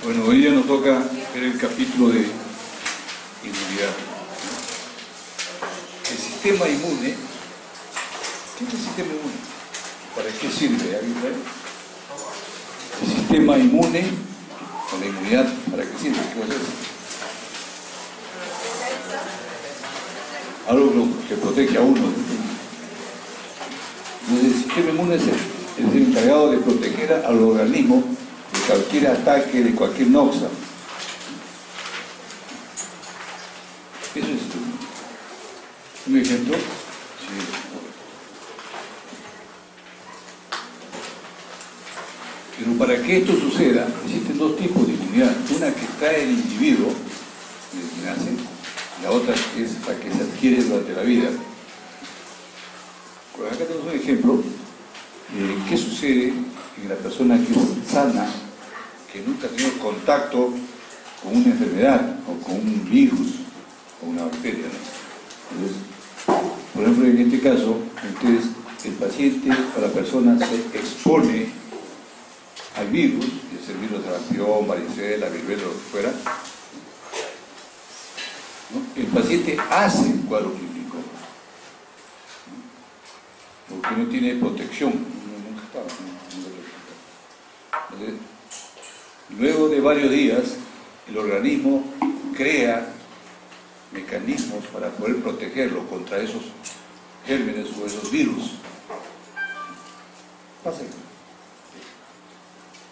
Bueno, hoy día nos toca ver el capítulo de inmunidad. El sistema inmune. ¿Qué es el sistema inmune? ¿Para qué sirve? ¿Alguien sabe? El sistema inmune o la inmunidad, ¿para qué sirve? ¿Qué va a hacer? Algo que protege a uno. Entonces, el sistema inmune es el encargado de proteger al organismo de cualquier ataque, de cualquier noxa. Eso es un ejemplo. Sí. Pero para que esto suceda, existen dos tipos de inmunidad. Una que trae el individuo, desde que nace, y la otra es la que se adquiere durante la vida. Pues acá tenemos un ejemplo de qué sucede en la persona que es sana, que nunca ha tenido contacto con una enfermedad o con un virus o una bacteria, ¿no? Entonces, por ejemplo, en este caso, entonces, el paciente o la persona se expone al virus, es el virus de sarampión, varicela, viruela, lo que fuera, ¿no? El paciente hace el cuadro clínico, ¿no? Porque no tiene protección, nunca estaba. Entonces, luego de varios días, el organismo crea mecanismos para poder protegerlo contra esos gérmenes o esos virus. Pasa.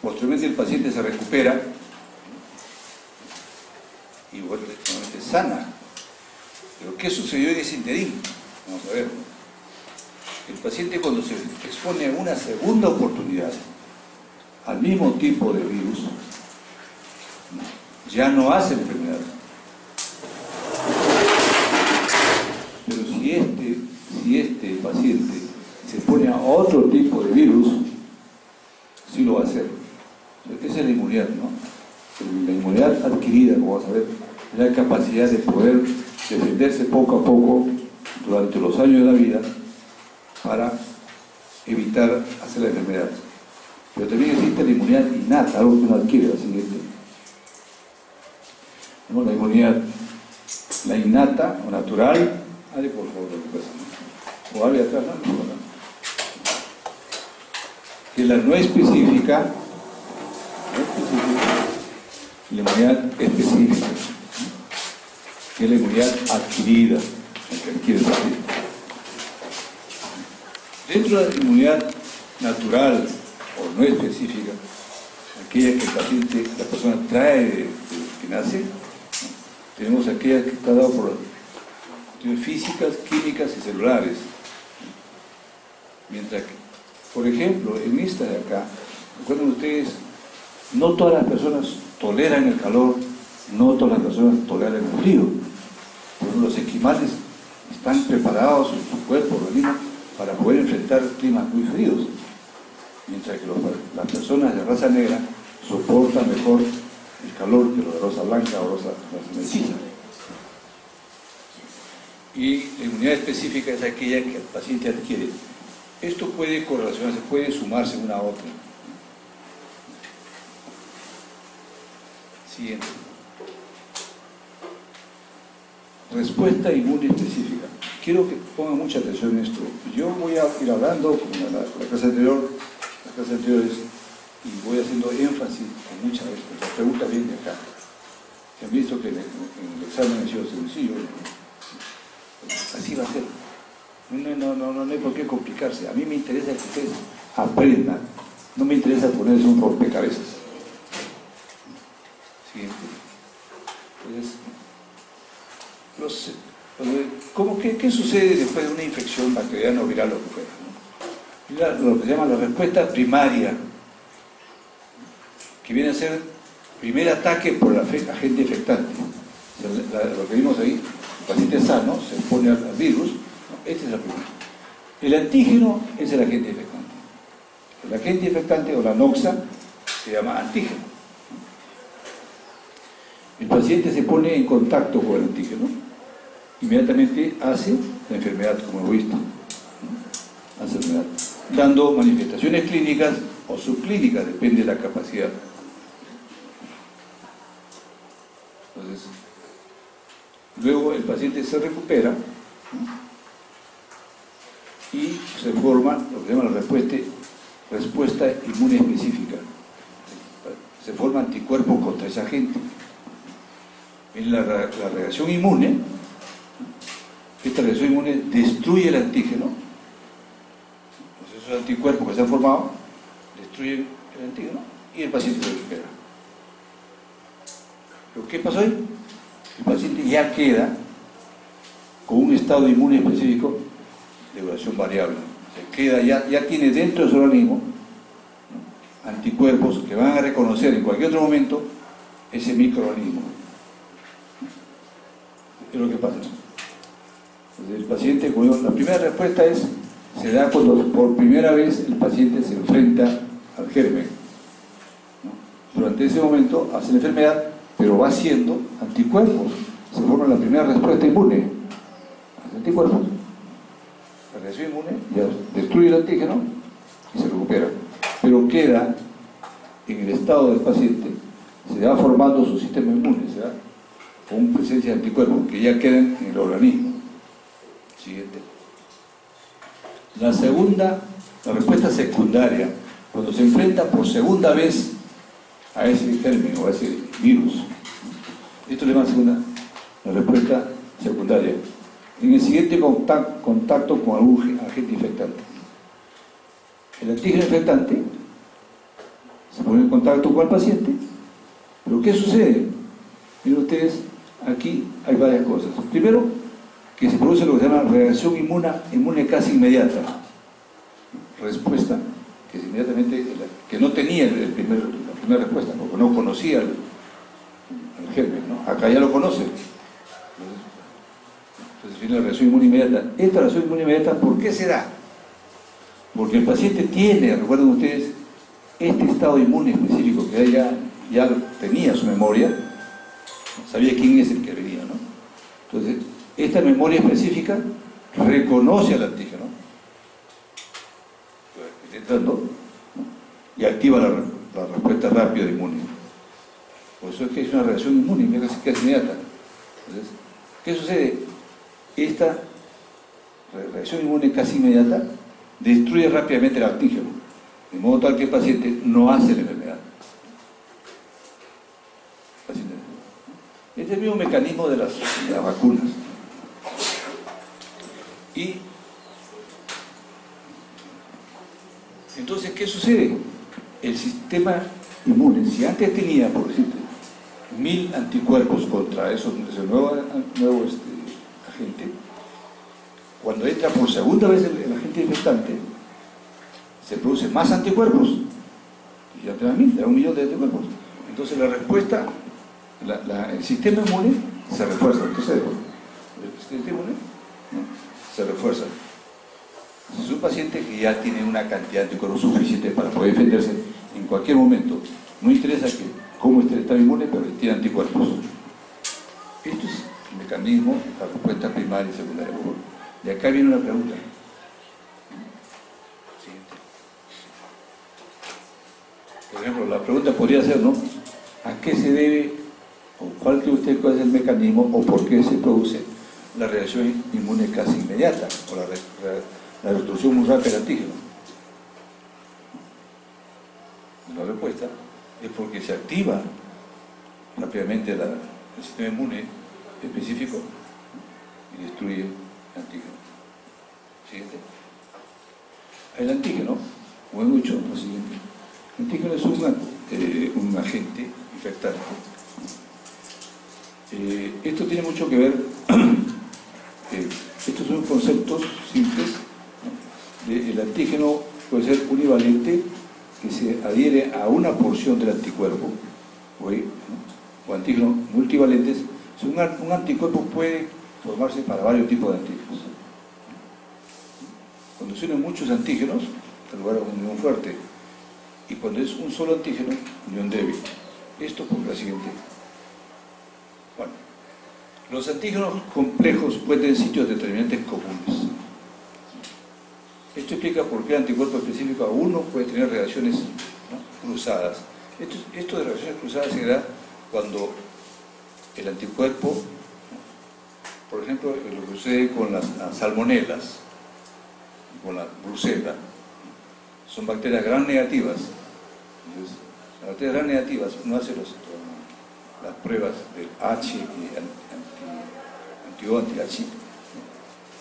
Posteriormente el paciente se recupera y vuelve nuevamente sana. Pero ¿qué sucedió en ese interín? Vamos a ver. El paciente, cuando se expone a una segunda oportunidad al mismo tipo de virus, ya no hace la enfermedad. Pero si este paciente se expone a otro tipo de virus, sí lo va a hacer. Esa es la inmunidad, ¿no? La inmunidad adquirida, como vamos a ver, es la capacidad de poder defenderse poco a poco durante los años de la vida para evitar hacer la enfermedad. Pero también existe la inmunidad innata, algo que uno adquiere, la siguiente. ¿No? La inmunidad, la innata o natural, hable por favor lo que pasa, ¿no? O hable atrás, ¿no? Que la no específica, la inmunidad específica, que es la inmunidad adquirida, la que adquiere el paciente. Dentro de la inmunidad natural o no específica, aquella que el paciente, la persona trae desde que nace, ¿no? Tenemos aquella que está dada por cuestiones físicas, químicas y celulares. Mientras que, por ejemplo, en esta de acá, recuerden ustedes, no todas las personas toleran el calor, no todas las personas toleran el frío. Por ejemplo, los esquimales están preparados en su cuerpo, organismo, para poder enfrentar climas muy fríos, mientras que las personas de raza negra soportan mejor el calor que los de raza blanca o raza mestiza. Y la inmunidad específica es aquella que el paciente adquiere. Esto puede correlacionarse, puede sumarse una a otra. Siguiente. Respuesta inmune específica. Quiero que pongan mucha atención en esto. Yo voy a ir hablando, como la clase anterior, las clases anteriores, y voy haciendo énfasis en muchas veces. Las preguntas vienen de acá. Se han visto que en el examen ha sido sencillo. Así va a ser. No hay por qué complicarse. A mí me interesa que ustedes aprendan. No me interesa ponerse un rompecabezas. Siguiente. Entonces, ¿qué sucede después de una infección bacteriana o viral o lo que fuera, ¿no? Mira, lo que se llama la respuesta primaria, que viene a ser el primer ataque por el agente infectante. O sea, lo que vimos ahí, el paciente sano se expone al virus, ¿no? Este es el primero. El antígeno es el agente infectante. El agente infectante o la noxa se llama antígeno. El paciente se pone en contacto con el antígeno, inmediatamente hace la enfermedad, como hemos visto, ¿no? Hace enfermedad, dando manifestaciones clínicas o subclínicas, depende de la capacidad. Entonces, luego el paciente se recupera, ¿no? Y se forma lo que se llama la respuesta inmune específica. Se forman anticuerpos contra ese agente. En la reacción inmune, esta reacción inmune destruye el antígeno. Entonces, esos anticuerpos que se han formado destruyen el antígeno y el paciente se recupera. ¿Pero qué pasó ahí? El paciente ya queda con un estado inmune específico de duración variable. Se queda, ya tiene dentro de su organismo, ¿no?, anticuerpos que van a reconocer en cualquier otro momento ese microorganismo. ¿Qué es lo que pasa? Entonces, el paciente, como digo, la primera respuesta se da cuando por primera vez el paciente se enfrenta al germen, ¿no? Durante ese momento hace la enfermedad, pero va haciendo anticuerpos. Se forma la primera respuesta inmune. Hace anticuerpos. La reacción inmune ya destruye el antígeno y se recupera, pero queda en el estado del paciente, se va formando su sistema inmune, se va con presencia de anticuerpos que ya quedan en el organismo. Siguiente. La respuesta secundaria, cuando se enfrenta por segunda vez a ese germen o a ese virus, esto le llama la respuesta secundaria. En el siguiente contacto con algún agente infectante. El antígeno infectante se pone en contacto con el paciente, pero ¿qué sucede? Miren ustedes, aquí hay varias cosas. Primero, que se produce lo que se llama reacción inmune casi inmediata. Respuesta que es inmediatamente, que no tenía la primera respuesta, porque no conocía el germen, ¿no? Acá ya lo conoce. Entonces viene la reacción inmune inmediata. Esta reacción inmune inmediata, ¿por qué se da? Porque el paciente tiene, recuerden ustedes, este estado inmune específico que ya tenía su memoria, sabía quién es el que venía, ¿no? Entonces, esta memoria específica reconoce al antígeno, está entrando, ¿no?, y activa la respuesta rápida de inmune. Por eso es que es una reacción inmune casi inmediata. Entonces, ¿qué sucede? Esta reacción inmune casi inmediata destruye rápidamente el antígeno, de modo tal que el paciente no hace la enfermedad. Este es el mismo mecanismo de las vacunas. Y entonces, ¿qué sucede? El sistema inmune, si antes tenía, por decirte, 1000 anticuerpos contra ese nuevo agente, cuando entra por segunda vez el agente infectante, se producen más anticuerpos, y ya te dan 1000, te dan 1.000.000 de anticuerpos. Entonces la respuesta, el sistema inmune se refuerza. ¿Qué sucede? El sistema inmune, ¿no?, se refuerza. Es un paciente que ya tiene una cantidad de anticuerpos suficiente para poder defenderse en cualquier momento. No interesa cómo esté el estado inmune, pero tiene anticuerpos. Esto es el mecanismo, la respuesta primaria y secundaria. De acá viene una pregunta. Siguiente. Por ejemplo, la pregunta podría ser, ¿no?, ¿a qué se debe, o cuál cree usted cuál es el mecanismo, o por qué se produce la reacción inmune casi inmediata, o la destrucción muy rápida del antígeno? La respuesta es porque se activa rápidamente el sistema inmune específico y destruye el antígeno. Siguiente. El antígeno, como he dicho, lo siguiente. El antígeno es un agente infectante. Esto tiene mucho que ver, estos son conceptos simples, ¿no? El antígeno puede ser univalente, que se adhiere a una porción del anticuerpo, ¿no?, o antígenos multivalentes. Un anticuerpo puede formarse para varios tipos de antígenos. Cuando se unen muchos antígenos, en lugar de una unión fuerte, y cuando es un solo antígeno, unión débil. Esto por la siguiente. Bueno, los antígenos complejos pueden tener sitios determinantes comunes. Esto explica por qué el anticuerpo específico a uno puede tener reacciones, ¿no?, cruzadas. Esto de reacciones cruzadas se da cuando el anticuerpo, por ejemplo, lo que sucede con las salmonelas, con la brucela, son bacterias gram negativas. Entonces, las bacterias gram negativas, uno hace las pruebas del H y anti-H,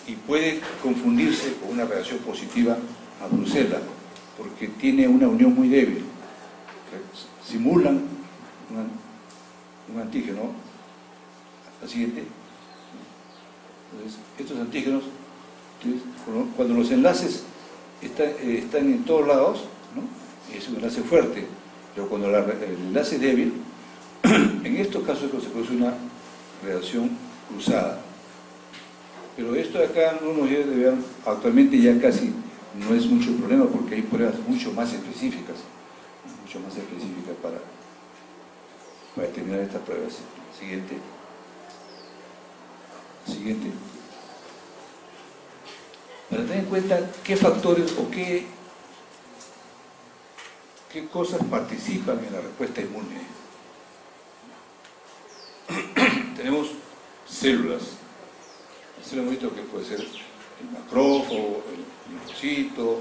y puede confundirse con una reacción positiva a brucela, porque tiene una unión muy débil. Simulan un antígeno al siguiente. Entonces, estos antígenos, cuando los enlaces están en todos lados, ¿no? Es un enlace fuerte, pero cuando el enlace es débil, en estos casos se produce una reacción cruzada. Pero esto de acá no nos debe ver, actualmente ya casi no es mucho problema, porque hay pruebas mucho más específicas para determinar estas pruebas. Siguiente. Para tener en cuenta qué factores o qué cosas participan en la respuesta inmune. Tenemos células. Hemos visto que puede ser el macrófago, el linfocito,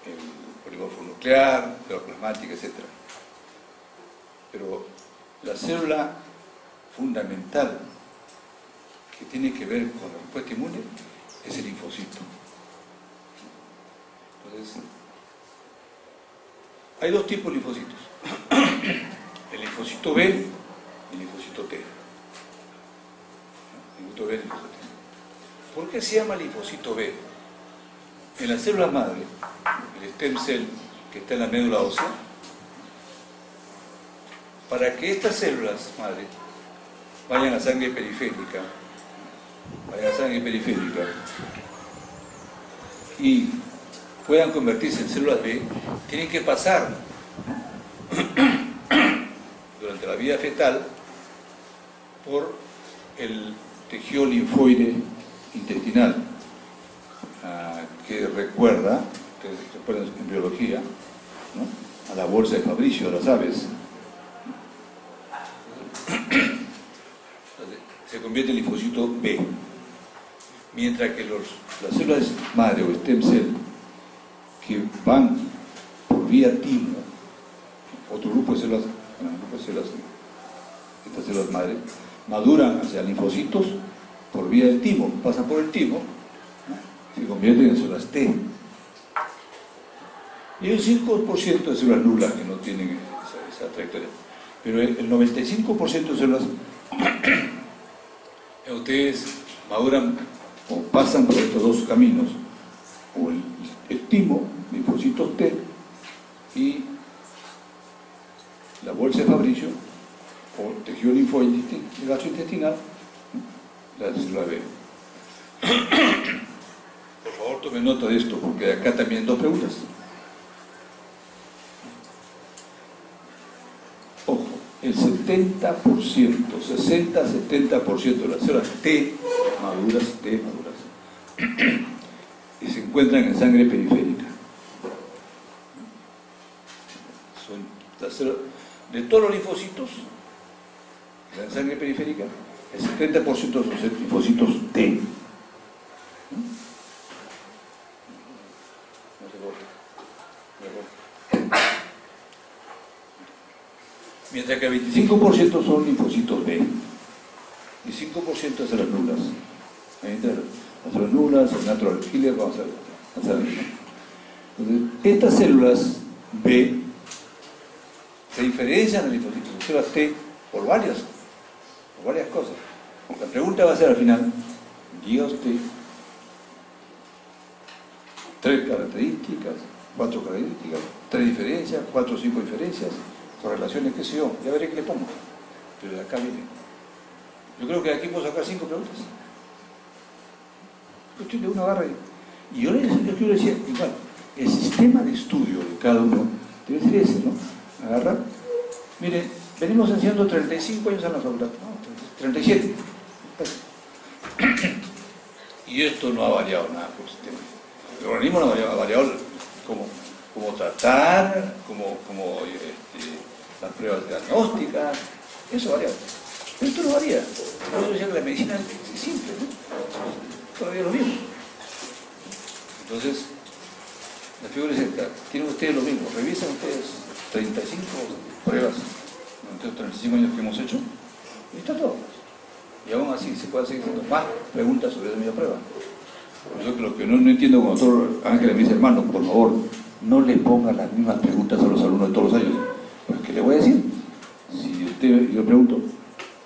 el polimorfo nuclear, célula plasmática, etc. Pero la célula fundamental que tiene que ver con la respuesta inmune es el linfocito. Entonces, hay dos tipos de linfocitos: el linfocito B y el linfocito T. Linfocito B y linfocito T. ¿Por qué se llama linfocito B? En la célula madre, el stem cell que está en la médula ósea, para que estas células madre vayan a sangre periférica, y puedan convertirse en células B, tienen que pasar durante la vida fetal por el tejido linfoide intestinal, que recuerda, en biología, ¿no?, a la bolsa de Fabricio de las aves. Se convierte en linfocito B, mientras que las células madre o stem cell que van por vía timo, otro grupo de células, estas células madre, maduran hacia linfocitos por vía del timo, pasan por el timo, ¿no?, se convierten en células T. Y hay un 5% de células nulas que no tienen esa trayectoria, pero el 95% de células ustedes maduran o pasan por estos dos caminos, o el timo, linfocitos T, y la bolsa de Fabricio, o el tejido linfoide gastrointestinal, la célula B. Por favor, tomen nota de esto, porque acá también hay dos preguntas. Ojo, el 70%, 60-70% de las células T maduras, y se encuentran en sangre periférica. Son las células de todos los linfocitos en sangre periférica, el 70% son linfocitos T. Mientras que el 25% son linfocitos B y 5% de células nulas. Ahí está, las células nulas, el natural killer, vamos a ver. Entonces, estas células B se diferencian de linfocitos de células T por varias cosas. La pregunta va a ser al final, diga usted 3 características, 4 características, 3 diferencias, 4 o 5 diferencias, correlaciones, qué sé yo, ya veré qué le pongo. Pero de acá viene. Yo creo que de aquí puedo sacar 5 preguntas. Cuestión de una barra. Y yo decía, igual, el sistema de estudio de cada uno debe ser ese, ¿no? Agarrar. Mire, venimos haciendo 35 años en la facultad, no, 37. Y esto no ha variado nada por el sistema. El organismo no ha variado cómo tratar, las pruebas diagnósticas, eso ha variado. Pero esto no varía. Por eso decía que la medicina es simple, ¿no? Todavía es lo mismo. Entonces, la figura es esta. Tienen ustedes lo mismo. Revisan ustedes 35 pruebas durante los 35 años que hemos hecho y está todo. Y aún así se puede seguir haciendo más preguntas sobre esa misma prueba. Por eso que lo que no entiendo con el doctor Ángel me dice, hermano, por favor, no le pongan las mismas preguntas a los alumnos de todos los años. Pues, ¿qué le voy a decir? Si usted, yo pregunto,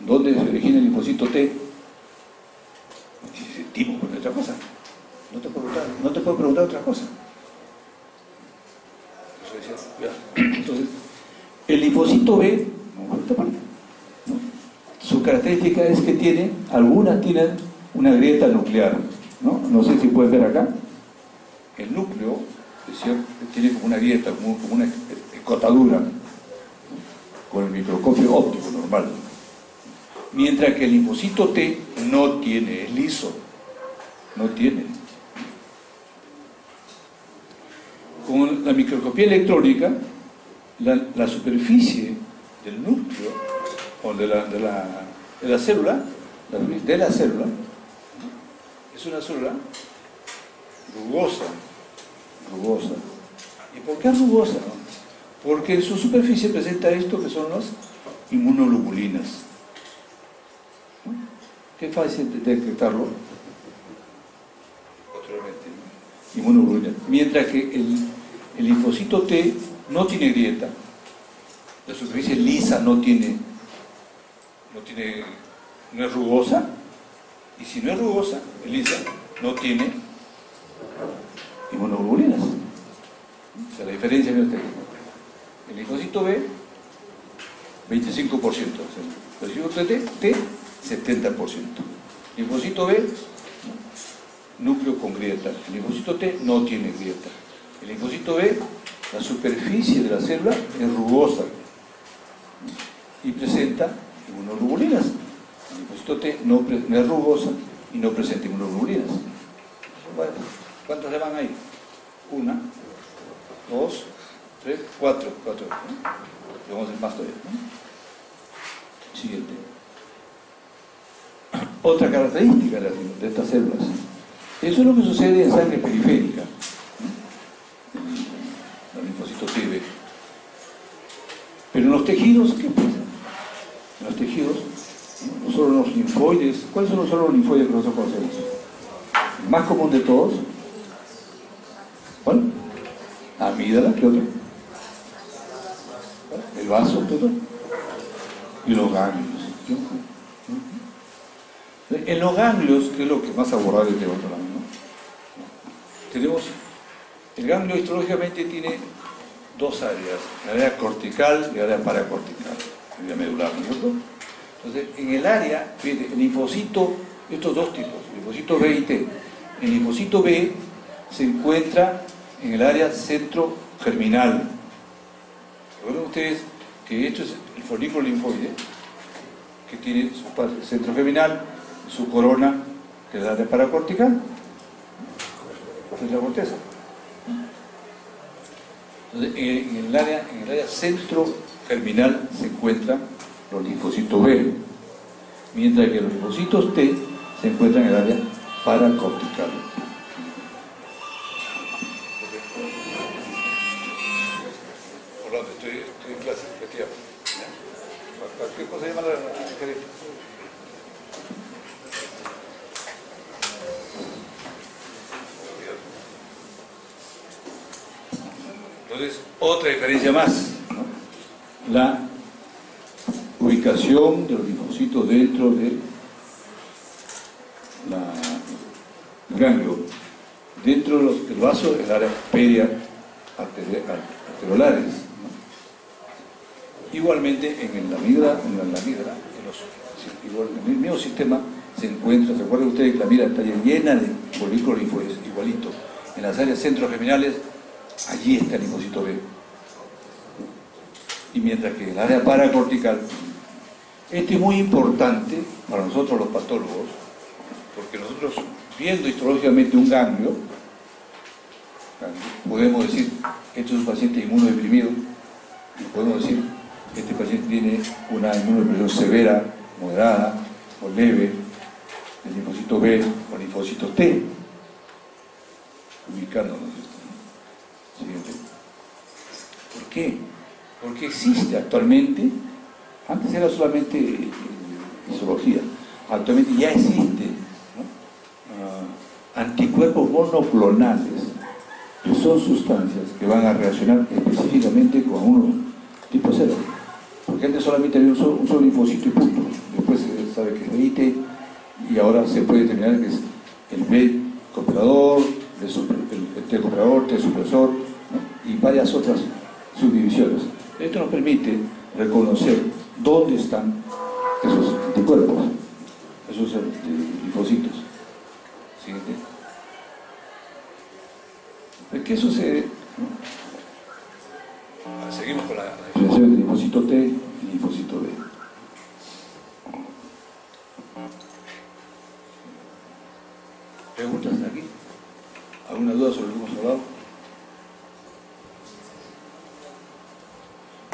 ¿dónde se origina el linfocito T? Dice, tipo, pues otra cosa. No te puedo preguntar otra cosa. Entonces, el linfocito B, ¿no? Su característica es que algunas tienen una grieta nuclear, ¿no? No sé si pueden ver acá. El núcleo, es cierto, tiene como una grieta, como una escotadura, ¿no? Con el microscopio óptico normal. Mientras que el linfocito T no tiene, es liso, no tiene. Con la microscopía electrónica, la superficie del núcleo o de la célula, es una célula rugosa. ¿Y por qué rugosa? Porque en su superficie presenta esto que son las inmunoglobulinas. Qué fácil de detectarlo. Inmunoglobulinas. Mientras que el linfocito T no tiene grieta, la superficie lisa no es rugosa, y si no es rugosa, es lisa, no tiene inmunoglobulinas. O sea, la diferencia es el linfocito B, 25%, el linfocito T, 70%. El linfocito B, núcleo con grieta. El linfocito T no tiene grieta. El linfocito B, la superficie de la célula es rugosa y presenta inmunoglobulinas. El linfocito T no es rugosa y no presenta inmunoglobulinas. ¿Cuántas le van ahí? 1, 2, 3, 4. ¿No? Vamos a hacer más todavía, ¿no? Siguiente. Otra característica de estas células. Eso es lo que sucede en sangre periférica. El linfocito T. Pero en los tejidos, ¿qué pasa? En los tejidos, no solo los linfoides. ¿Cuáles son los linfoides que nosotros conocemos? El más común de todos. ¿Cuál? Amígdala, ¿qué otro? El vaso, ¿qué otro? Y los ganglios. En los ganglios, que es lo que más abordar el debate, ¿no? Tenemos, el ganglio histológicamente tiene dos áreas, el área cortical y el área paracortical, el área medular, ¿no es cierto? Entonces, en el área, fíjate, el linfocito, estos dos tipos, el linfocito B y T. El linfocito B se encuentra en el área centrogerminal. Recuerden ustedes que esto es el folículo linfoide, que tiene su parte centrogerminal, su corona, que es la área paracortical, que es la corteza. Entonces, en el área centrogerminal se encuentran los linfocitos B, mientras que los linfocitos T se encuentran en el área paracortical. Estoy en clase, ¿qué cosa llama la gerente? Entonces, otra diferencia más, ¿no? La ubicación de los linfocitos dentro del ganglio. Dentro del vaso, el área arteriolares, ¿no? Igualmente, en la amígdala, en el mismo sistema se encuentra, ¿se acuerdan ustedes que la amígdala está llena de folículos linfoides, igualito? En las áreas centrogerminales, allí está el linfocito B. Y mientras que en el área paracortical, esto es muy importante para nosotros los patólogos, porque nosotros, viendo histológicamente un ganglio, podemos decir, este es un paciente inmunodeprimido, y podemos decir, este paciente tiene una inmunodepresión severa moderada o leve, el linfocito B o linfocito T, ubicándonos esto, ¿no? Siguiente. ¿Por qué? Porque existe actualmente, antes era solamente histología, actualmente ya existe, ¿no? Anticuerpos monoclonales, que son sustancias que van a reaccionar específicamente con unos tipos cero. Porque antes solamente había un solo linfocito y punto. Después se sabe que es el IT y ahora se puede determinar que es el B cooperador, el T cooperador, T supresor, ¿no? Y varias otras subdivisiones. Esto nos permite reconocer dónde están esos anticuerpos, esos linfocitos. Siguiente. ¿Qué sucede? Seguimos con la definición de linfocito T y linfocito B. ¿Preguntas de aquí? ¿Alguna duda sobre lo que hemos hablado?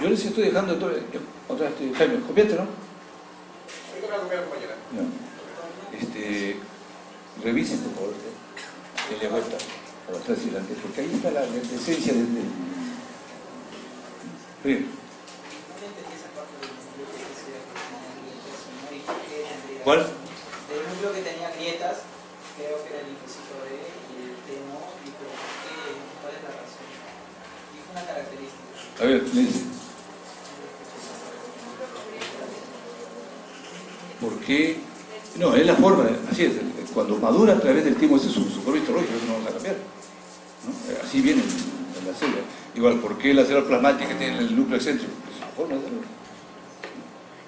Yo les estoy dejando otra vez, Jaime, copiate, ¿no? Ahorita me la copié, compañera. Revisen, por favor, denle vuelta a atrás y adelante, porque ahí está la esencia del... Bien. ¿Cuál? Del núcleo que tenía grietas, creo que era el linfocito B y el T no, y por qué, ¿cuál es la razón? Dijo una característica. A ver, me dice. ¿Por qué? No, es la forma, así es, cuando madura a través del timo, ese es su forma histológica, eso no vamos a cambiar, ¿no? Así viene en la célula. Igual, ¿por qué la célula plasmática tiene el núcleo excéntrico? Es su forma de hacerlo.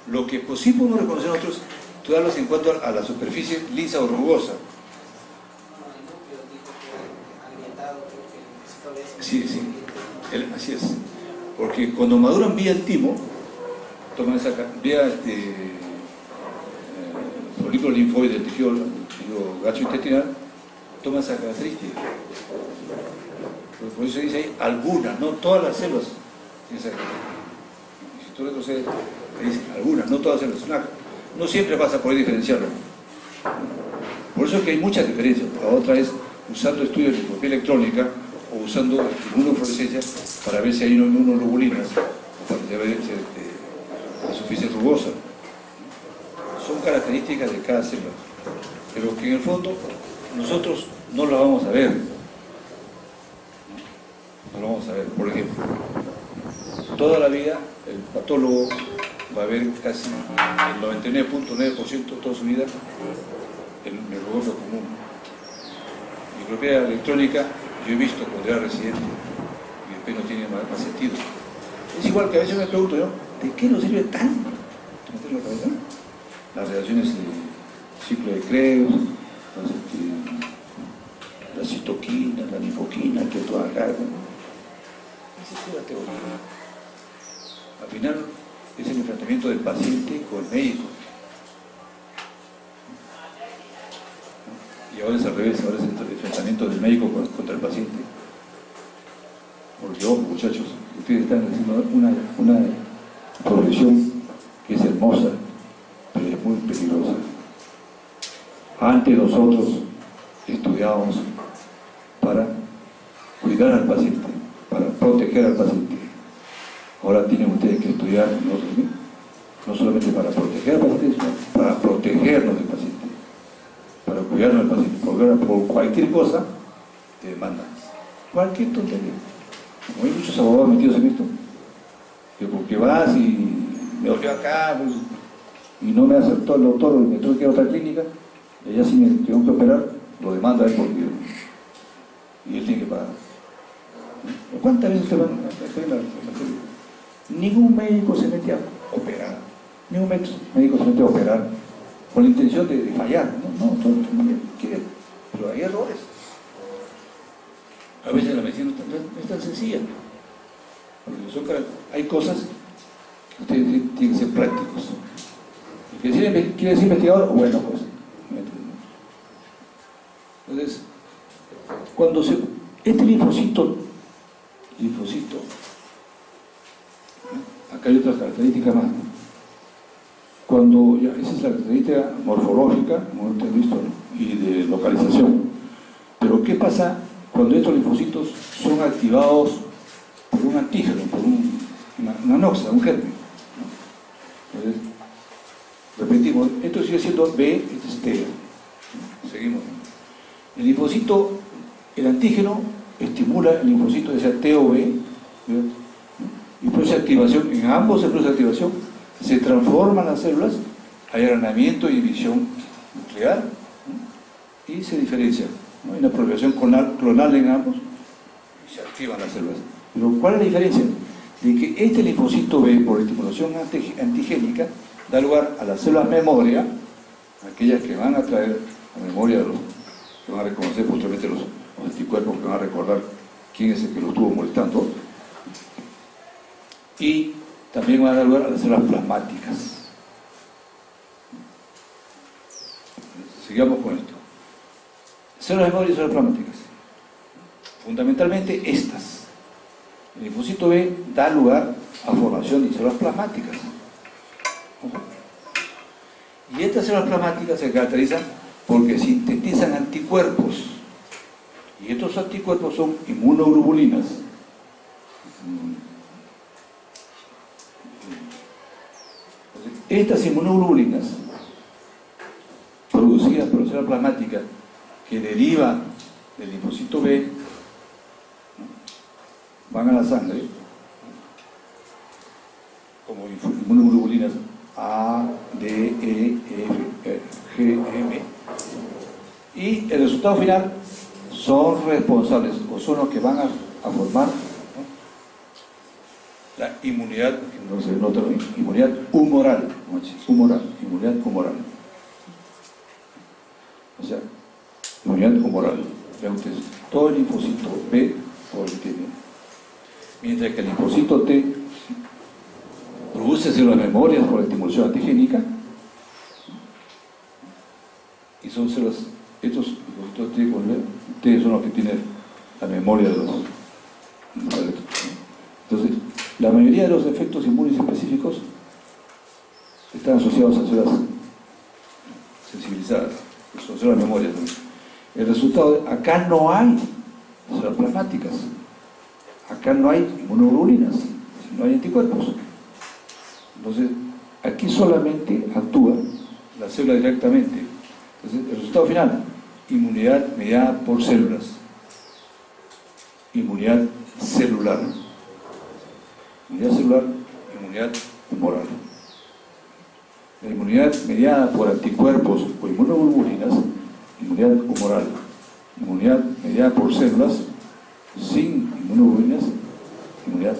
Lo que pues sí podemos reconocer nosotros, tú hablas en cuanto a la superficie lisa o rugosa. No, el núcleo dijo que agrietado, creo que el linfocito B. Sí, sí, así es. Porque cuando maduran vía el timo, toman esa vía folículo linfoide del tejido gastrointestinal, toma esa característica. Por eso dice ahí algunas, no todas las células tienen esa característica. Si tú retrocedes, te dice algunas, no todas las células. No siempre vas a poder diferenciarlo. Por eso es que hay muchas diferencias. La otra es usando estudios de microscopía electrónica o usando inmunofluorescencia para ver si hay inmunoglobulinas o para ver la superficie rugosa. Son características de cada célula, pero que en el fondo nosotros no la vamos a ver. No la vamos a ver. Por ejemplo, toda la vida el patólogo va a ver casi el 99.9% de toda su vida el neurologio común. Microscopía electrónica, yo he visto cuando era residente y después no tiene más sentido. Es igual que a veces me pregunto yo, ¿de qué nos sirve tanto? ¿Te metes en la cabeza? Las reacciones de ciclo de Krebs, la citoquina, la linfoquina, que toda acá, ¿no? Esa es la teoría. Al final es el enfrentamiento del paciente con el médico. Y ahora es al revés, ahora es el enfrentamiento del médico contra el paciente. Porque, ojo, muchachos, ustedes están haciendo una profesión que es hermosa, pero es muy peligrosa. Antes nosotros estudiábamos para cuidar al paciente, para proteger al paciente. Ahora tienen ustedes que estudiar, no solamente para proteger al paciente, sino para protegernos del paciente, para cuidarnos del paciente, porque ahora por cualquier cosa te demandan, cualquier tontería. Como hay muchos abogados metidos en esto, que porque vas y me dolió acá, pues, y no me aceptó el doctor, me tuve que ir a otra clínica, y allá sí me tengo que operar, lo demanda él porque y él tiene que pagar. ¿Cuántas veces usted va a la Ningún médico se mete a operar, ningún médico se mete a operar con la intención de fallar, no, todo el mundo quiere, pero hay errores. A veces la medicina no es tan sencilla, porque hay cosas que ustedes tienen que ser prácticos. ¿Quiere decir investigador? Bueno, pues. Entonces, cuando este linfocito, acá hay otras características más, ¿no? cuando, ya, esa es la característica morfológica, como ustedes han visto, ¿no? Y de localización. Pero ¿qué pasa cuando estos linfocitos son activados por un antígeno, por una noxa, un germen, ¿no? Entonces, repetimos, esto sigue siendo B, este es T. Seguimos. El linfocito, el antígeno, estimula el linfocito, ya sea T o B, ¿no? Y produce activación, en ambos se produce activación, se transforman las células, hay agranamiento y división nuclear, ¿no? Y se diferencia, ¿no? Hay una proliferación clonal en ambos y se activan las células. Pero ¿cuál es la diferencia? De que este linfocito B, por estimulación antigénica, da lugar a las células memoria, aquellas que van a traer a memoria, que van a reconocer posteriormente los anticuerpos, que van a recordar quién es el que lo estuvo molestando, y también van a dar lugar a las células plasmáticas. Sigamos con esto. Células memoria y células plasmáticas. Fundamentalmente estas. El linfocito B da lugar a formación de células plasmáticas. Y estas células plasmáticas se caracterizan porque sintetizan anticuerpos. Y estos anticuerpos son inmunoglobulinas. Estas inmunoglobulinas, producidas por células plasmáticas que derivan del linfocito B, ¿no? Van a la sangre como inmunoglobulinas A, D, E, F, G, M, y el resultado final son responsables o son los que van a formar, ¿no? La inmunidad, que no se nota bien, inmunidad humoral, inmunidad humoral. O sea, inmunidad humoral. Vean ustedes, todo el linfocito B, todo el que tiene. Mientras que el linfocito T produce células memorias por la estimulación antigénica, y son células, estos linfocitos T son los que tienen la memoria de los. Entonces, la mayoría de los efectos inmunes específicos están asociados a células sensibilizadas, son células memorias, ¿no? El resultado, acá no hay células plasmáticas, acá no hay inmunoglobulinas, no hay anticuerpos. Entonces, aquí solamente actúa la célula directamente. Entonces, el resultado final, inmunidad mediada por células, inmunidad celular. Inmunidad celular, inmunidad humoral. La inmunidad mediada por anticuerpos o inmunoglobulinas, inmunidad humoral. Inmunidad mediada por células, sin inmunoglobulinas, inmunidad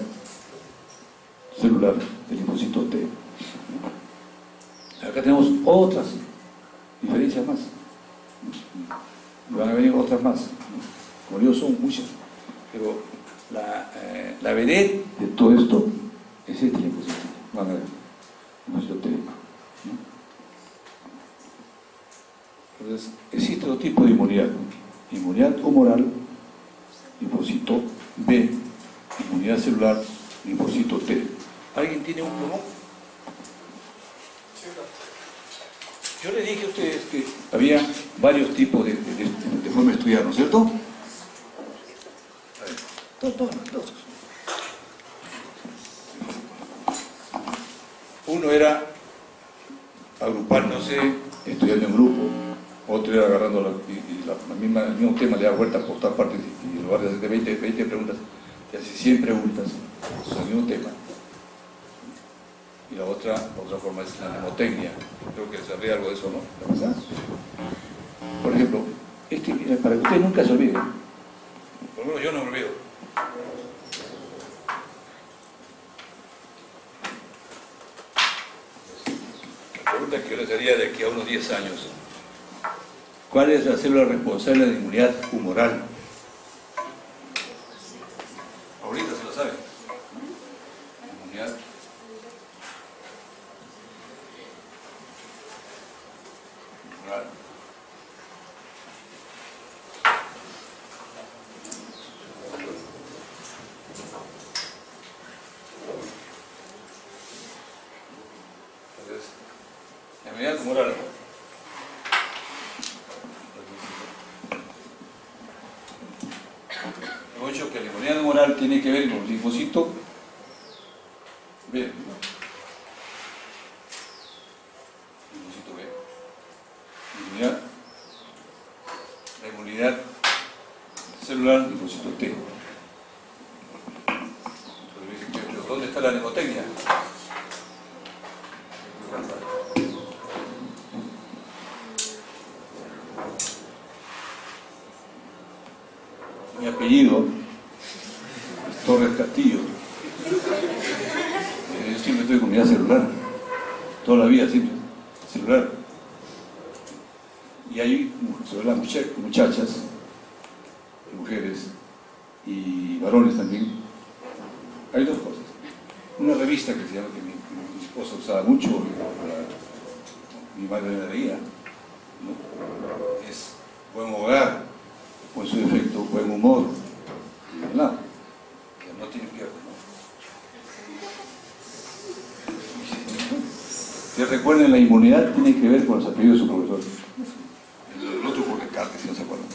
celular del linfocito T. Acá tenemos otras diferencias más. Y van a venir otras más. Como digo, son muchas. Pero la vedette de todo esto es este linfocito. Van a ver, linfocito T. Entonces, existe otro tipo de inmunidad. Inmunidad humoral, linfocito B, inmunidad celular, linfocito T. ¿Alguien tiene un plumón? Yo le dije a ustedes que había varios tipos de forma de estudiar, ¿no es cierto? Todos. Uno era agrupándose, estudiando en grupo. Otro era agarrando el mismo tema, le da vueltas por todas partes y en lugar de hacer 20 preguntas, te hace 100 preguntas sobre el mismo tema. Y la otra forma es la mnemotecnia. Creo que se ríe algo de eso, ¿no? ¿La verdad? Por ejemplo, para que ustedes nunca se olviden. Por lo menos yo no me olvido. La pregunta que yo les haría de aquí a unos 10 años. ¿Cuál es la célula responsable de inmunidad humoral? Ahorita se lo saben. Inmunidad humoral. Entonces, inmunidad moral. Hemos dicho que la inmunidad moral tiene que ver con el linfocito B. Linfocito B. La inmunidad celular, linfocito T. ¿Dónde está la mnemotecnia? Mi apellido es Torres Castillo. Yo siempre estoy con unidad celular. Toda la vida siempre. Celular. Y hay sobre las muchachas, mujeres y varones también. Hay dos cosas. Una revista que se llama, que mi esposa usaba mucho, mi madre la leía, ¿no? Es buen hogar, o en su defecto, buen humor, ¿verdad? Que no tiene pierde, ¿no? Si recuerden, la inmunidad tiene que ver con los apellidos de su profesor. El otro porque carga, si no se acuerdan.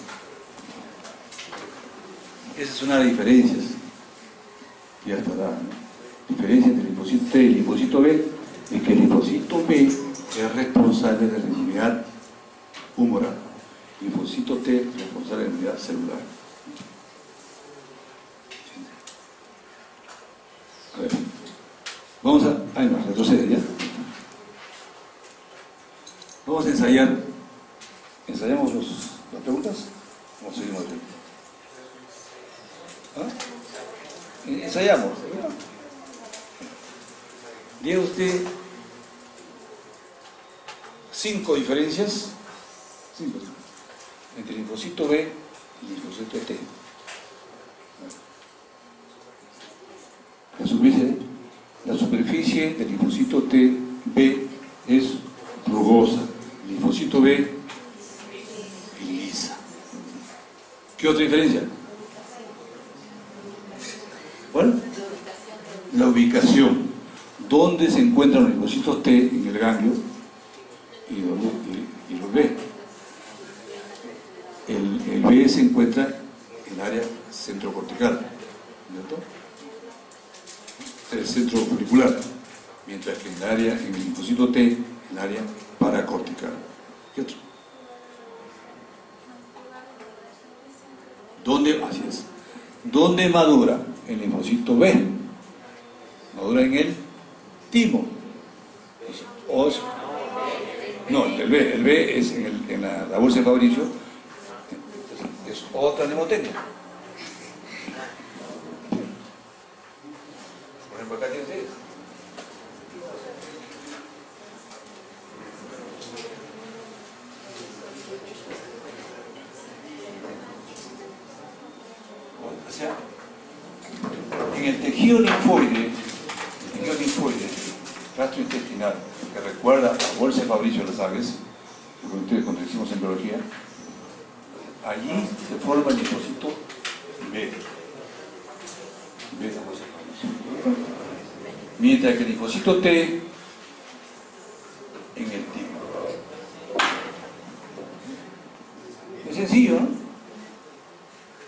Esa es una de las diferencias. Ya estará, ¿no? Diferencia entre el linfocito T y el linfocito B es que el linfocito B es responsable de la inmunidad humoral. El linfocito T es responsable de la inmunidad celular. A ver, vamos a... Ahí va, retrocede ya. Vamos a ensayar. ¿Ensayamos las preguntas? ¿O seguimos aquí? ¿Ah? Ensayamos, ¿verdad? Diga usted 5 diferencias entre el linfocito B y el linfocito T. La superficie del linfocito T B es rugosa, el linfocito B lisa. ¿Qué otra diferencia? ¿Cuál? La ubicación. ¿Dónde se encuentran los linfocitos T en el ganglio y los B? El B se encuentra en el área centrocortical, ¿cierto? El centro folicular, mientras que en el linfocito T, en el área paracortical. ¿Qué otro? Así es. ¿Dónde madura el linfocito B? Madura en el timo. No, el B es en la bolsa de Fabricio, es otra mnemotecnia. Por ejemplo, acá tiene ustedes. O sea, en el tejido linfoide, gastrointestinal, que recuerda a la bolsa de Fabricio las aves, que ustedes cuando decimos en biología, allí se forma el linfocito B. La bolsa de Fabricio. Mientras que el linfocito T en el timo. Es sencillo, ¿no?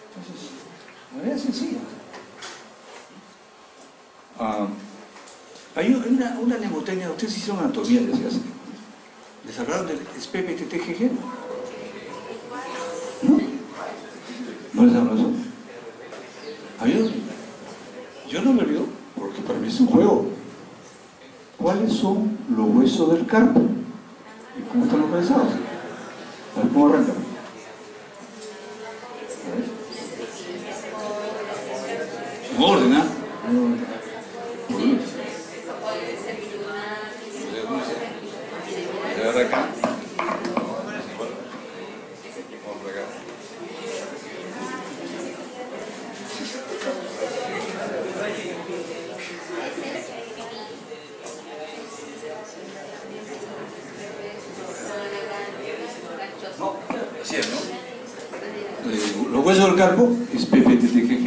Entonces, de manera sencilla. Hay una mnemotecnia, ustedes hicieron anatomía desde hace tiempo. ¿Les hablaron del SPPTTGG? ¿No? ¿No les hablaron eso? Yo no me olvido, porque para mí es un juego. ¿Cuáles son los huesos del carpo? ¿Y cómo están localizados? A ver cómo arrancan. En orden, ¿ah? De acá. Vamos por acá. No, así es, ¿no? Los huesos del carpo es PPTTGG.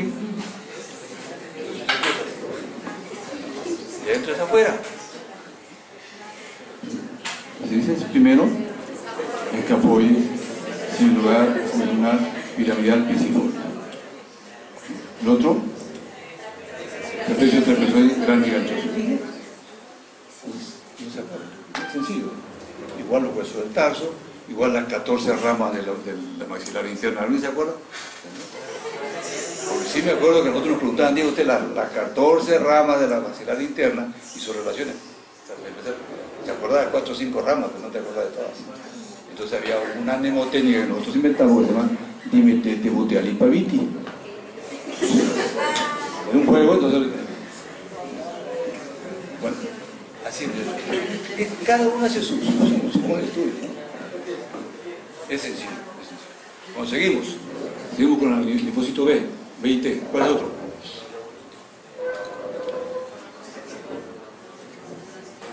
Y adentro es afuera. se dice? Primero, escafoide, sin lugar, columnar, piramidal, pisiforme. El otro, trapecio trapezoide, grande y ganchoso. Es sencillo. Igual los huesos del tarso, igual las 14 ramas de la maxilar interna. ¿Alguien se acuerda? Porque sí me acuerdo que nosotros nos preguntaban, diga usted, las 14 ramas de la maxilar interna y sus relaciones. ¿Se acordaba de 4 o 5 ramas? Pero no te acordás de todas. Entonces había una mnemotécnica que nosotros inventamos, que se llama Dimetete Butealipaviti. Era un juego, entonces... Bueno, así es. Cada uno hace su modo de estudio, ¿no? Es sencillo, es sencillo. Bueno, seguimos con el linfocito B, B y T. ¿Cuál es el otro?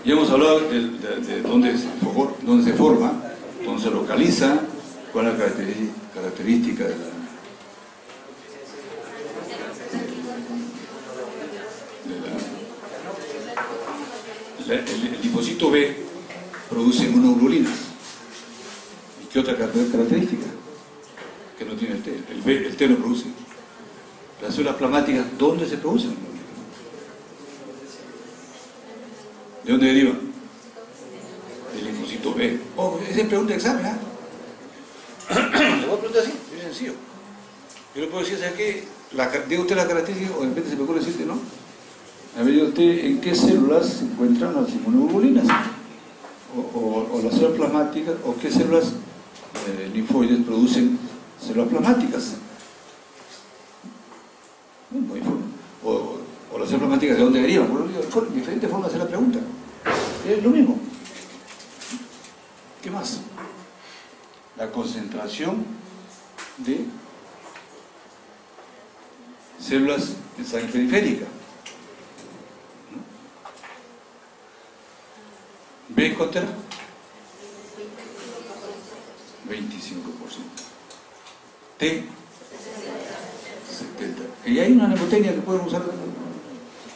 Ya hemos hablado de dónde se forma, dónde se localiza, cuál es la característica de el linfocito B produce inmunoglobulinas. ¿Y qué otra característica? Que no tiene el T. El T no produce. Las células plasmáticas, ¿dónde se producen? ¿De dónde derivan? Del linfocito B. Oh, esa es pregunta de examen, ¿ah? Le voy a preguntar así, es sencillo. Yo le puedo decir, ¿sabes qué? Diga usted la característica, o de repente se me ocurre decirte, ¿no? A ver, usted, ¿en qué células se encuentran las inmunoglobulinas? O las células plasmáticas, o qué células linfoides producen células plasmáticas. O las células plasmáticas, ¿de dónde derivan? Por diferentes formas de hacer la pregunta. Es lo mismo. ¿Qué más? La concentración de células de sangre periférica. ¿B cuánto era? 25%. T, 70%. Y hay una mnemotecnia que pueden usar,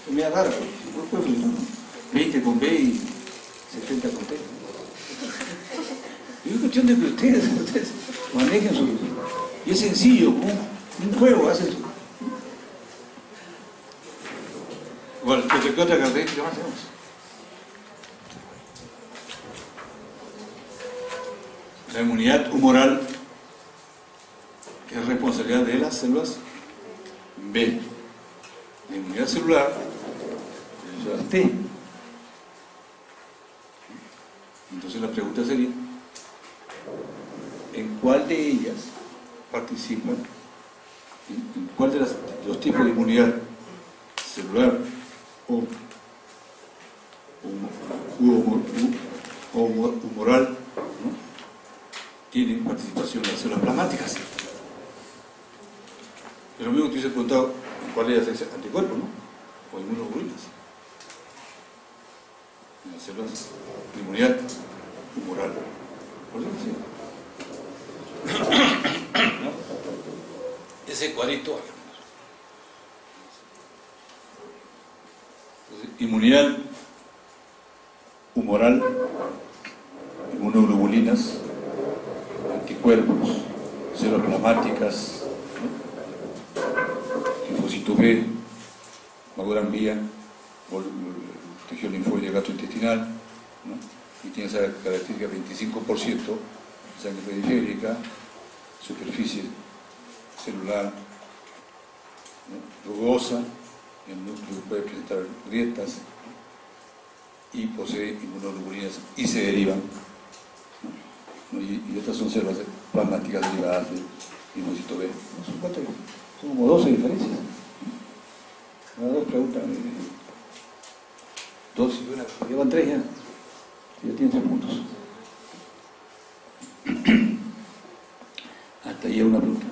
es media rara, pero 20 con B y 70 con T. Y es cuestión de que ustedes manejen su... Y es sencillo, un juego hacen eso. Bueno, ¿qué otra característica más tenemos? La inmunidad humoral, que es responsabilidad de las células B. La inmunidad celular, de las células T. Entonces la pregunta sería, ¿en cuál de ellas participan? ¿En cuál de los tipos de inmunidad celular o humoral, ¿no?, tienen participación en las células plasmáticas? Es lo mismo que te hubiese preguntado en cuál de ellas es anticuerpos, ¿no?, o inmunoglobulinas. En las células de inmunidad humoral. ¿Por qué? ¿No? Ese cuadrito hay. Entonces, inmunidad humoral, inmunoglobulinas, anticuerpos, células plasmáticas, ¿no?, linfocito B, maduran vía, tejido linfoide gastrointestinal, ¿no?, y tiene esa característica 25%, sangre periférica, superficie celular, ¿no?, rugosa, el núcleo puede presentar grietas, ¿no?, y posee inmunoglobulinas y se derivan, ¿no?, y estas son células plasmáticas derivadas del linfocito B. ¿No? Son cuatro, son como 12 diferencias. Ahora dos preguntas, dos y una, llevan tres ya tienen 3 puntos. Hasta ahí hay una pregunta.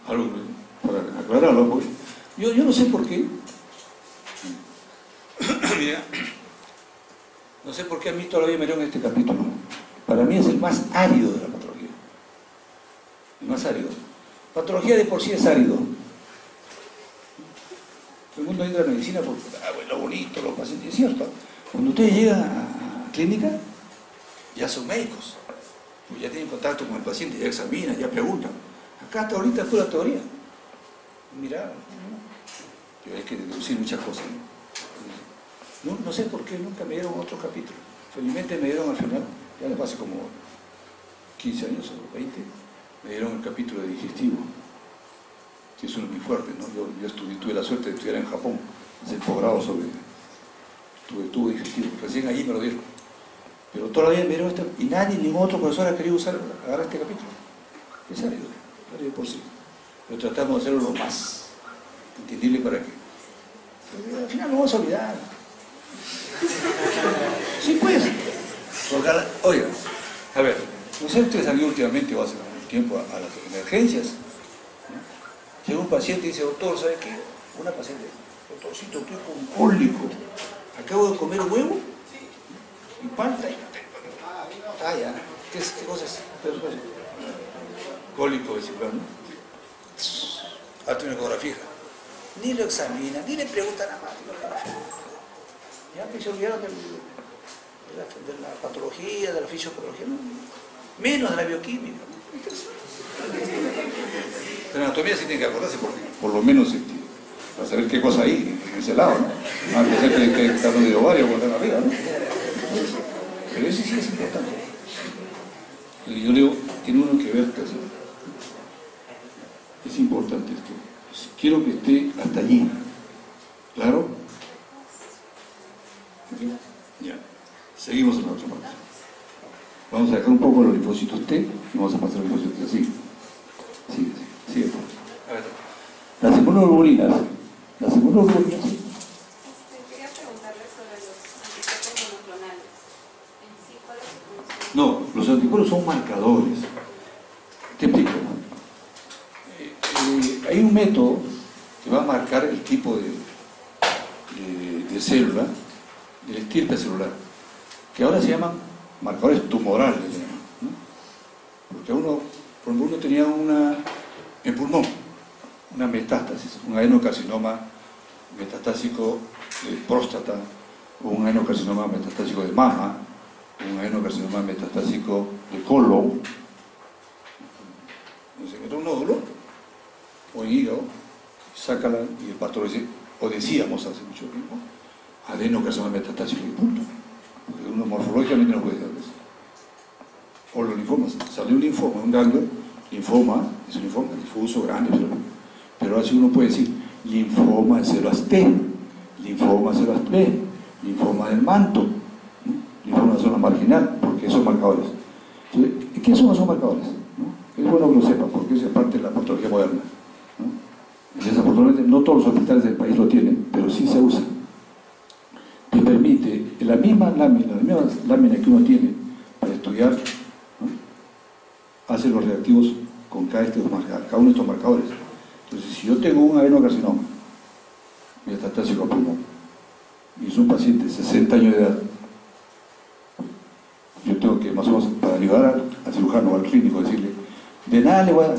Algo para aclararlo, porque yo no sé por qué. Mira, no sé por qué a mí todavía me dieron este capítulo. Para mí es el más árido de la patología. El más árido. Patología de por sí es árido. Todo el mundo entra a la medicina porque, bueno, bonito, los pacientes, es cierto. Cuando ustedes llegan a clínica, ya son médicos, pues ya tienen contacto con el paciente, ya examinan, ya preguntan. Acá hasta ahorita es pura teoría. Mira, yo hay que deducir muchas cosas. No sé por qué nunca me dieron otro capítulo. Felizmente me dieron al final, ya después hace como 15 años o 20, me dieron el capítulo de digestivo, que es uno muy fuerte, ¿no? Yo tuve la suerte de estudiar en Japón, hacer posgrado sobre tubo digestivo, recién allí me lo dieron. Pero todavía me dieron esto, y nadie, ningún otro profesor ha querido agarrar este capítulo. Es salido por sí. Pero tratamos de hacerlo lo más entendible para que. Pero al final no vamos a olvidar. Sí, pues. Oiga, a ver, no sé, usted salió últimamente o hace un tiempo a las emergencias. ¿No? Llega un paciente y dice, doctor, ¿sabe qué? Una paciente, doctorcito, estoy con cólico. Acabo de comer huevo y palta y ya. ¿Qué cosas? Cólico vesicular, ¿no? Hazte una ecografía. Ni lo examina, ni le pregunta nada más. Ya que se olvidaron de la patología, de la fisiopatología, ¿no? Menos de la bioquímica. De la anatomía sí tiene que acordarse, porque por lo menos para saber qué cosa hay en ese lado, ¿no? Antes de que está de ovario o están arriba, ¿no? Pero eso sí es importante. Y yo digo, tiene uno que ver casi. Es importante esto. Quiero que esté hasta allí. ¿Claro? ¿Okay? Ya. Seguimos en la otra parte. Vamos a dejar un poco los linfocitos T y vamos a pasar a los linfocitos T. Sigue. A ver. Las inmunoglobulinas. Quería preguntarle sobre los anticuerpos monoclonales. En sí, ¿cuál es su función? No, los anticuerpos son marcadores. Te explico. Hay un método que va a marcar el tipo de célula, del estirpe celular, que ahora se llaman marcadores tumorales, ¿no? Porque por ejemplo, uno tenía en pulmón, una metástasis, un adenocarcinoma metastásico de próstata, o un adenocarcinoma metastásico de mama, o un adenocarcinoma metastásico de colon. Se encontró un nódulo, o en hígado, sácala y el pastor dice, o decíamos hace mucho tiempo, adenocarcinoma metastásico y punto. Porque uno morfológicamente no puede saber eso. O los linfomas, salió un linfoma, un ganglio, linfoma, es un linfoma difuso, grande, pero así uno puede decir, linfoma en células T, linfoma en células B, linfoma del manto, ¿no? Linfoma en la zona marginal, porque son marcadores. Entonces, ¿qué son esos marcadores? ¿No? Es bueno que lo sepan, porque eso es parte de la patología moderna, ¿no? Y desafortunadamente no todos los hospitales del país lo tienen, pero sí se usa. Te permite, en la misma lámina que uno tiene para estudiar, ¿no? Hace los reactivos con cada uno de estos marcadores. Entonces, si yo tengo un adenocarcinoma metastásico a pulmón y es un paciente de 60 años de edad, yo tengo que más o menos, para ayudar al cirujano o al clínico, decirle, de nada le va a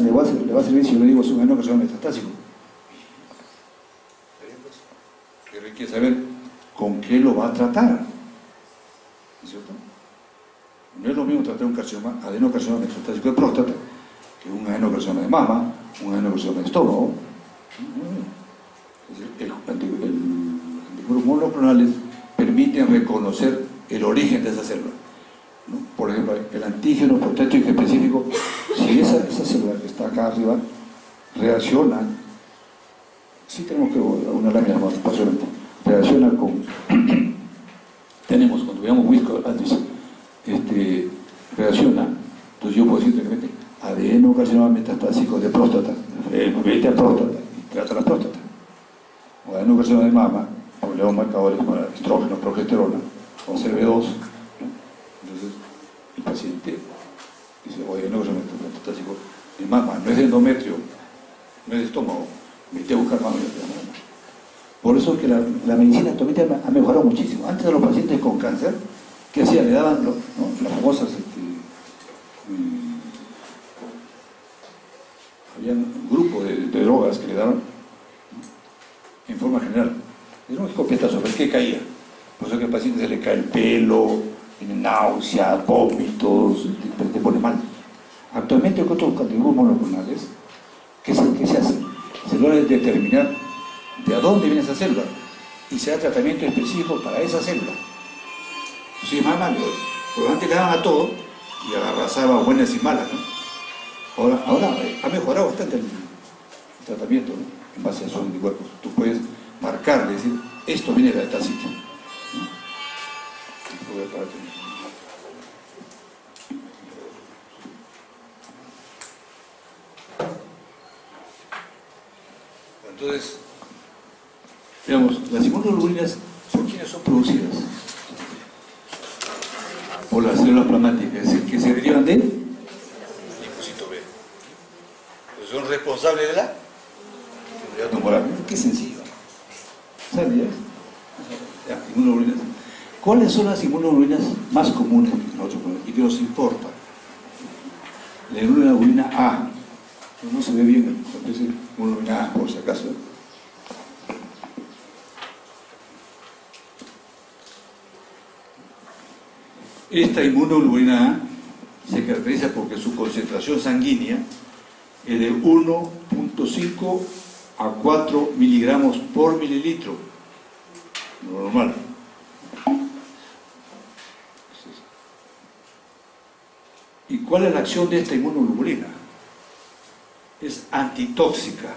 servir si yo le digo es un adenocarcinoma metastásico. Pero hay que saber con qué lo va a tratar, ¿no es cierto? No es lo mismo tratar un adenocarcinoma metastásico de próstata que un adenocarcinoma de mama, un adenocarcinoma de estómago. Los anticuerpos monoclonales permiten reconocer el origen de esa célula, ¿no? Por ejemplo, el antígeno proteínico específico, si esa célula que está acá arriba reacciona, sí tenemos que una lámina más pasionante, reacciona con cuando veamos whisky antes, reacciona, entonces yo puedo decir directamente adenocarcinoma metastásico de próstata, vete a próstata y trata la próstata, o adenocarcinoma de mama, ponemos marcadores para estrógeno, progesterona, o CB2, ¿no? Entonces el paciente dice, oye, adenocarcinoma metastásico de mama, no es de endometrio, no es de estómago, vete a buscar mama. Por eso es que la medicina actualmente ha mejorado muchísimo. Antes de los pacientes con cáncer, ¿qué hacían? Le daban, ¿no? Las famosas, había un grupo de drogas que le daban, ¿no? En forma general. Era un escopetazo, pero ¿qué caía? Por eso que al paciente se le cae el pelo, tienen náuseas, vómitos, te pone mal. Actualmente con otros anticuerpos monoclonales, ¿qué se hace? Se logra determinar de a dónde viene esa célula y se da tratamiento específico para esa célula. Eso es más malo, porque antes le daban a todo y arrasaba buenas y malas, ¿no? Ahora ha mejorado bastante el tratamiento, ¿no? En base a esos anticuerpos. Tú puedes marcarle, decir, esto viene de esta sitio, ¿no? Entonces, digamos, las inmunoglobulinas, ¿por quiénes son producidas? Por las células plasmáticas, es decir, que se derivan de linfocito B. Pues son responsables de la inmunidad tumoral. Qué sencillo. ¿Sabías? Ya, inmunoglobulinas. ¿Cuáles son las inmunoglobulinas más comunes y que nos importa? La inmunoglobulina A. No se ve bien, es inmunoglobulina A, por si acaso. Esta inmunoglobulina A se caracteriza porque su concentración sanguínea es de 1.5 a 4 miligramos por mililitro, lo normal. ¿Y cuál es la acción de esta inmunoglobulina? Es antitóxica.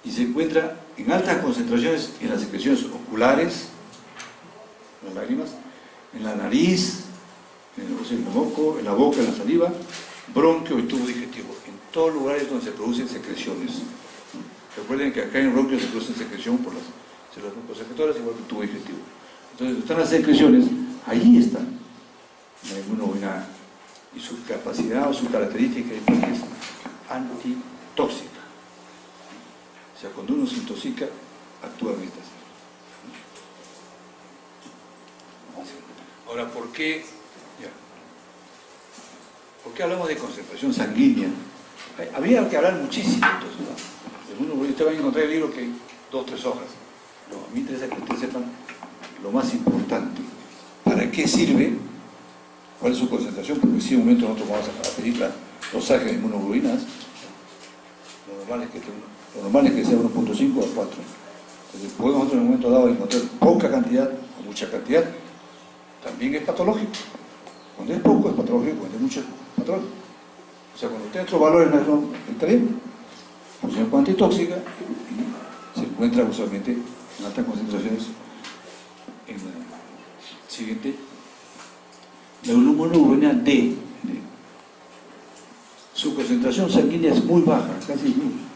Y se encuentra en altas concentraciones en las secreciones oculares, en las lágrimas, en la nariz, en el moco, en la boca, en la saliva, bronquio y tubo digestivo, en todos lugares donde se producen secreciones. Recuerden que acá en el bronquio se produce secreción por las células broncosekretoras, igual que el tubo digestivo. Entonces, están las secreciones, allí está la inmunoglobulina y su capacidad o su característica es antitóxica. O sea, cuando uno se intoxica, actúa en estas. Ahora, ¿por qué hablamos de concentración sanguínea? Habría que hablar muchísimo, entonces, usted va a encontrar el libro que hay 2 o 3 hojas. No, a mí me interesa que ustedes sepan lo más importante. ¿Para qué sirve? ¿Cuál es su concentración? Porque si en un momento nosotros vamos a pedir los ángeles de inmunoglobulinas, lo normal es que sea 1.5 a 4. Entonces, podemos nosotros en un momento dado encontrar poca cantidad o mucha cantidad. También es patológico. Cuando es poco es patológico, cuando es mucho es patológico. O sea, cuando usted otros valores no está bien, funciona como antitóxica y se encuentra usualmente en altas concentraciones. En la siguiente, la inmunoglobulina D. Su concentración sanguínea es muy baja, casi nula.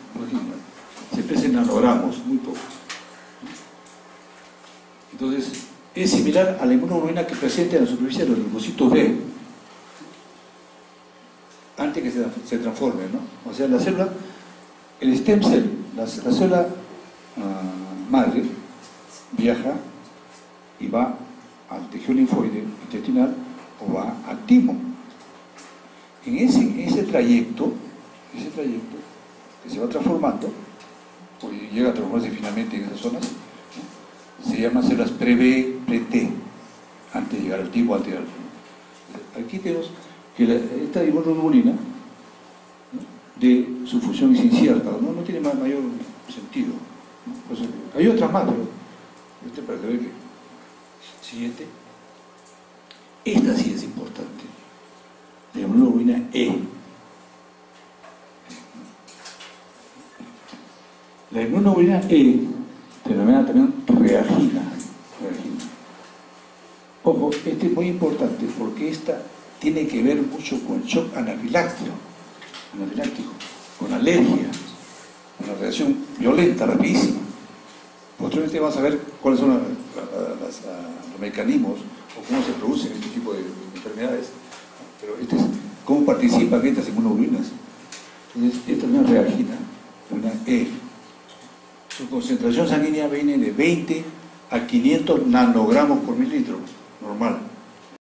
Se pesa en nanogramos, muy poco. Entonces, es similar a la inmunoglobulina que presenta en la superficie de los linfocitos B, antes que se transforme, ¿no? O sea, la célula, el stem cell, la célula madre, viaja y va al tejido linfoide intestinal o va al timo. En ese trayecto que se va transformando, pues llega a transformarse finalmente en esas zonas, ¿no? Se llaman células pre-B, pre-T, antes de llegar al timo, antes de llegar al... Aquí tenemos que esta inmunoglobulina, ¿no?, de su función es incierta, no tiene mayor sentido, ¿no? Pues, hay otras más, pero para que vean que... Siguiente. Esta sí es importante. La inmunoglobulina E. La inmunoglobulina E, denominada también reagina. Ojo, este es muy importante porque esta tiene que ver mucho con el shock anafiláctico, con alergia, con una reacción violenta, rapidísima. Posteriormente vamos a ver cuáles son los mecanismos o cómo se producen este tipo de enfermedades. Pero este es cómo participan estas inmunoglobulinas. Entonces, esta es una reagina, una E. Su concentración sanguínea viene de 20 a 500 nanogramos por mililitro, normal.